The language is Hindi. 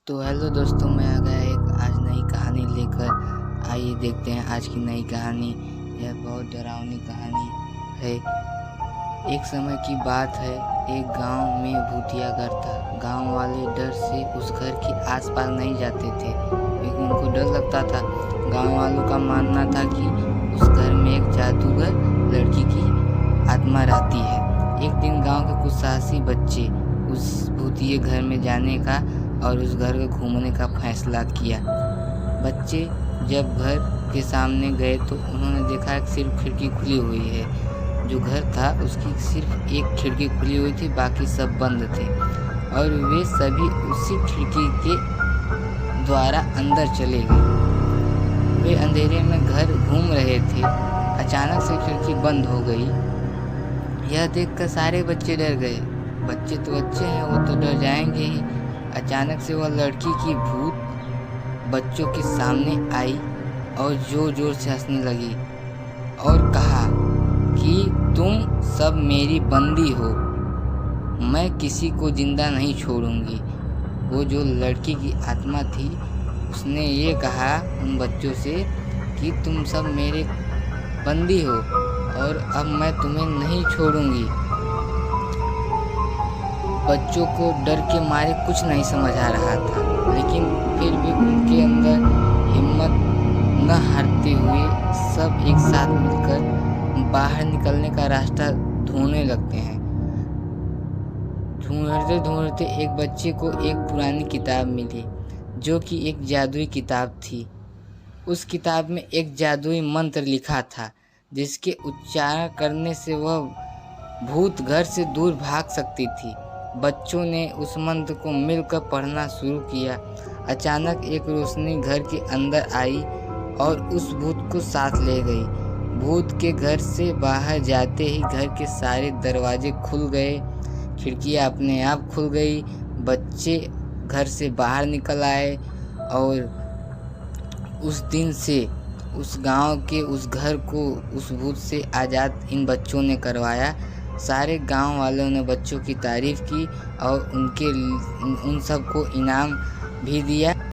तो हेलो दोस्तों, मैं आ गया एक आज नई कहानी लेकर। आइए देखते हैं आज की नई कहानी। यह बहुत डरावनी कहानी है। एक समय की बात है, एक गांव में भूतिया घर था। गांव वाले डर से उस घर के आसपास नहीं जाते थे क्योंकि उनको डर लगता था। गांव वालों का मानना था कि उस घर में एक जादूगर लड़की की आत्मा रहती है। एक दिन गांव के कुछ साहसी बच्चे उस भूतिए घर में जाने का और उस घर को घूमने का फैसला किया। बच्चे जब घर के सामने गए तो उन्होंने देखा कि सिर्फ खिड़की खुली हुई है। जो घर था उसकी सिर्फ एक खिड़की खुली हुई थी, बाकी सब बंद थे और वे सभी उसी खिड़की के द्वारा अंदर चले गए। वे अंधेरे में घर घूम रहे थे। अचानक से खिड़की बंद हो गई। यह देखकर सारे बच्चे डर गए। बच्चे तो अच्छे हैं, वो तो डर जाएंगे ही। अचानक से वह लड़की की भूत बच्चों के सामने आई और जोर जोर से हंसने लगी और कहा कि तुम सब मेरी बंदी हो, मैं किसी को जिंदा नहीं छोड़ूंगी। वो जो लड़की की आत्मा थी उसने ये कहा उन बच्चों से कि तुम सब मेरे बंदी हो और अब मैं तुम्हें नहीं छोड़ूंगी। बच्चों को डर के मारे कुछ नहीं समझ आ रहा था, लेकिन फिर भी उनके अंदर हिम्मत न हारते हुए सब एक साथ मिलकर बाहर निकलने का रास्ता ढूंढने लगते हैं। ढूंढते ढूंढते एक बच्चे को एक पुरानी किताब मिली जो कि एक जादुई किताब थी। उस किताब में एक जादुई मंत्र लिखा था जिसके उच्चारण करने से वह भूत घर से दूर भाग सकती थी। बच्चों ने उस मंत्र को मिलकर पढ़ना शुरू किया। अचानक एक रोशनी घर के अंदर आई और उस भूत को साथ ले गई। भूत के घर से बाहर जाते ही घर के सारे दरवाजे खुल गए, खिड़कियां अपने आप खुल गई। बच्चे घर से बाहर निकल आए और उस दिन से उस गांव के उस घर को उस भूत से आज़ाद इन बच्चों ने करवाया। सारे गांव वालों ने बच्चों की तारीफ की और उन सबको इनाम भी दिया।